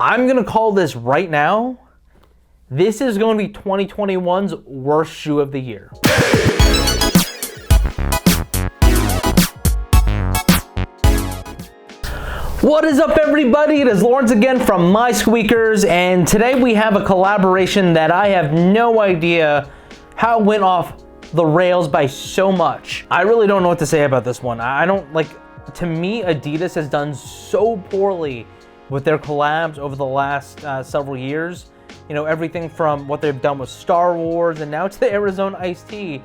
I'm going to call this right now. This is going to be 2021's worst shoe of the year. What is up, everybody? It is Lawrence again from My Squeakers, and today we have a collaboration that I have no idea how it went off the rails by so much. I really don't know what to say about this one. I don't like, to me, Adidas has done so poorly with their collabs over the last several years. You know, everything from what they've done with Star Wars and now to the Arizona Iced Tea.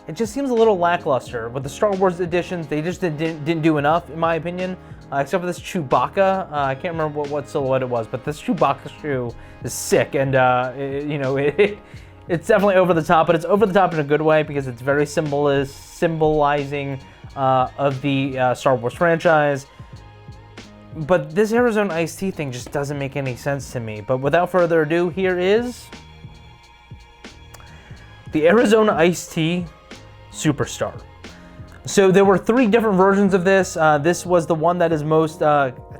It just seems a little lackluster. With the Star Wars editions, they just didn't do enough, in my opinion. Except for this Chewbacca. I can't remember what silhouette it was, but this Chewbacca shoe is sick, and it's definitely over the top, but it's over the top in a good way because it's very symbolizing of the Star Wars franchise. But this Arizona Iced Tea thing just doesn't make any sense to me. But without further ado, here is the Arizona Iced Tea Superstar. So there were 3 different versions of this. This was the one that is most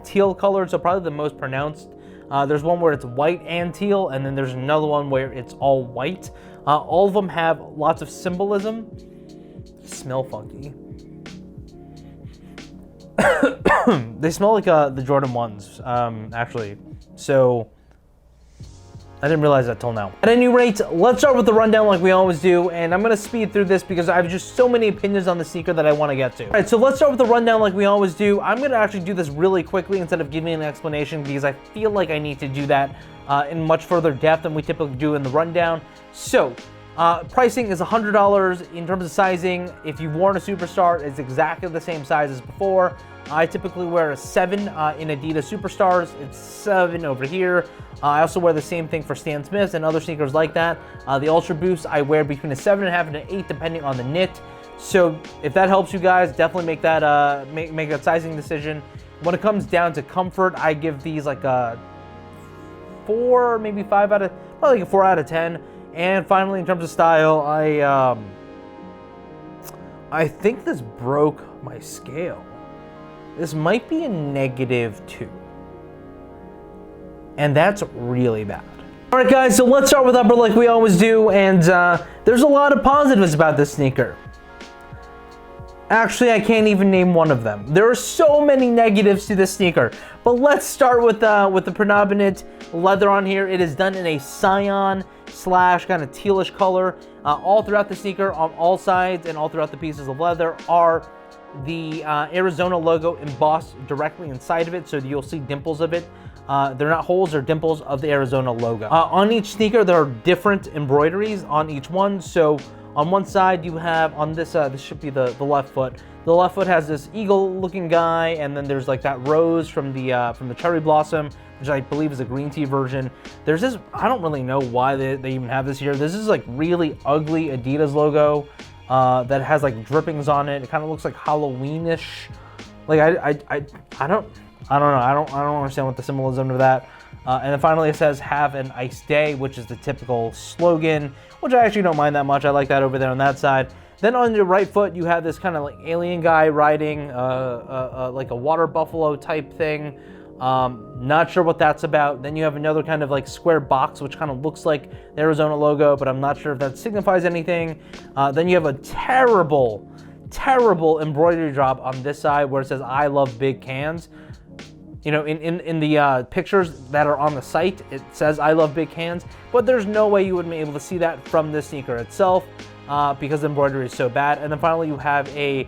teal colored, so probably the most pronounced. There's one where it's white and teal, and then there's another one where it's all white. All of them have lots of symbolism. Smell funky. They smell like the Jordan 1s, actually. So I didn't realize that till now. At any rate, let's start with the rundown like we always do, and I'm gonna speed through this because I have just so many opinions on the sneaker that I want to get to. All right, so let's start with the rundown like we always do. I'm gonna actually do this really quickly instead of giving an explanation because I feel like I need to do that in much further depth than we typically do in the rundown. So, pricing is $100 in terms of sizing. If you've worn a Superstar, it's exactly the same size as before. I typically wear a 7 in Adidas Superstars. It's 7 over here. I also wear the same thing for Stan Smiths and other sneakers like that. The Ultra Boost, I wear between a 7.5 and an 8 depending on the knit. So if that helps you guys, definitely make that make that sizing decision. When it comes down to comfort, I give these like a 4, maybe 5 out of, probably like a 4 out of 10. And finally, in terms of style, I think this broke my scale. This might be a -2. And that's really bad. All right, guys, so let's start with upper like we always do. And there's a lot of positives about this sneaker. Actually, I can't even name one of them. There are so many negatives to this sneaker. But let's start with the predominant leather on here. It is done in a cyan / kind of tealish color. All throughout the sneaker, on all sides and all throughout the pieces of leather are the Arizona logo embossed directly inside of it, so you'll see dimples of it. They're not holes, they're dimples of the Arizona logo. On each sneaker, there are different embroideries on each one. So on one side, you have on this, this should be the left foot. The left foot has this eagle-looking guy, and then there's like that rose from the cherry blossom, which I believe is a green tea version. There's this, I don't really know why they even have this here. This is like really ugly Adidas logo. That has like drippings on it. It kind of looks like Halloweenish. Like I don't know. I don't understand what the symbolism of that. And then finally it says "Have an Ice Day," which is the typical slogan, which I actually don't mind that much. I like that over there on that side. Then on your right foot you have this kind of like alien guy riding like a water buffalo type thing. Not sure what that's about. Then you have another kind of like square box which kind of looks like the Arizona logo, but I'm not sure if that signifies anything. Then you have a terrible embroidery job on this side where it says "I love big cans." You know, in the pictures that are on the site, it says "I love big cans," but there's no way you would be able to see that from this sneaker itself because the embroidery is so bad. And then finally you have a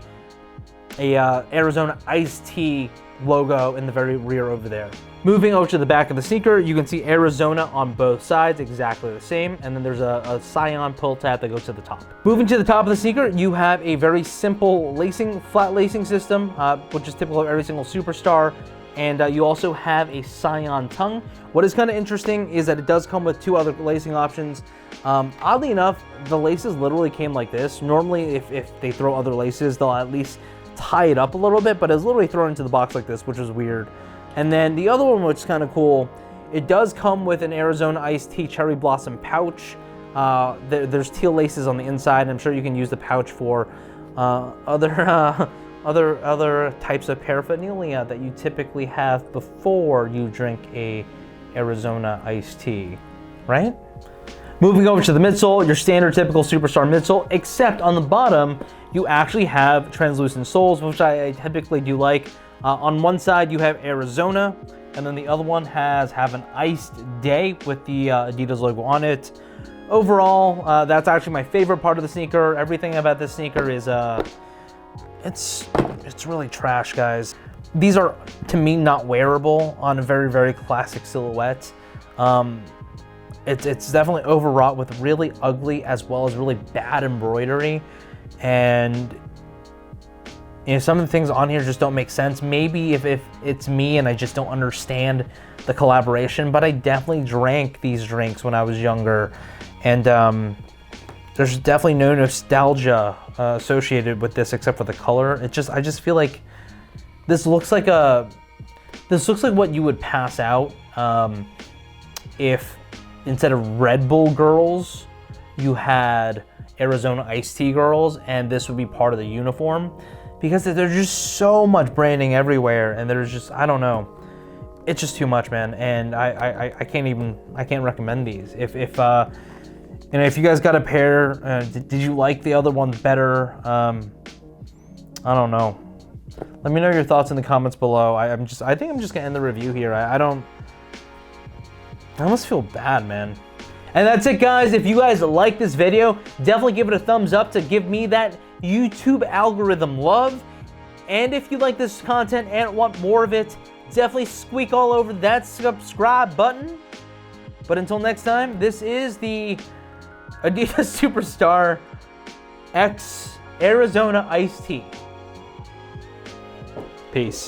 Arizona Iced Tea logo in the very rear over there. Moving over to the back of the sneaker, you can see Arizona on both sides, exactly the same, and then there's a cyan pull tab that goes to the top. Moving to the top of the sneaker, you have a very simple flat lacing system, which is typical of every single Superstar, and you also have a cyan tongue. What is kind of interesting is that it does come with 2 other lacing options. Oddly enough, the laces literally came like this. Normally, if they throw other laces, they'll at least tie it up a little bit, but it's literally thrown into the box like this, which is weird. And then the other one, which is kind of cool, it does come with an Arizona Iced Tea cherry blossom pouch. There's teal laces on the inside. I'm sure you can use the pouch for other types of paraphernalia that you typically have before you drink a Arizona iced tea, right? Moving over to the midsole, your standard typical Superstar midsole, except on the bottom, you actually have translucent soles, which I typically do like. On one side, you have Arizona, and then the other one have an iced day with the Adidas logo on it. Overall, that's actually my favorite part of the sneaker. Everything about this sneaker is, it's really trash, guys. These are, to me, not wearable on a very, very classic silhouette. It's definitely overwrought with really ugly as well as really bad embroidery. And you know, some of the things on here just don't make sense. Maybe if it's me and I just don't understand the collaboration, but I definitely drank these drinks when I was younger. And there's definitely no nostalgia associated with this except for the color. I just feel like this looks like what you would pass out if instead of Red Bull girls, you had Arizona iced tea girls, and this would be part of the uniform, because there's just so much branding everywhere, and there's just, I don't know, it's just too much, man. And I can't recommend these. If you know, if you guys got a pair, did you like the other ones better? I don't know. Let me know your thoughts in the comments below. I think I'm just gonna end the review here. I almost feel bad, man. And that's it, guys. If you guys like this video, definitely give it a thumbs up to give me that YouTube algorithm love. And if you like this content and want more of it, definitely squeak all over that subscribe button. But until next time, this is the Adidas Superstar X Arizona Iced Tea. Peace.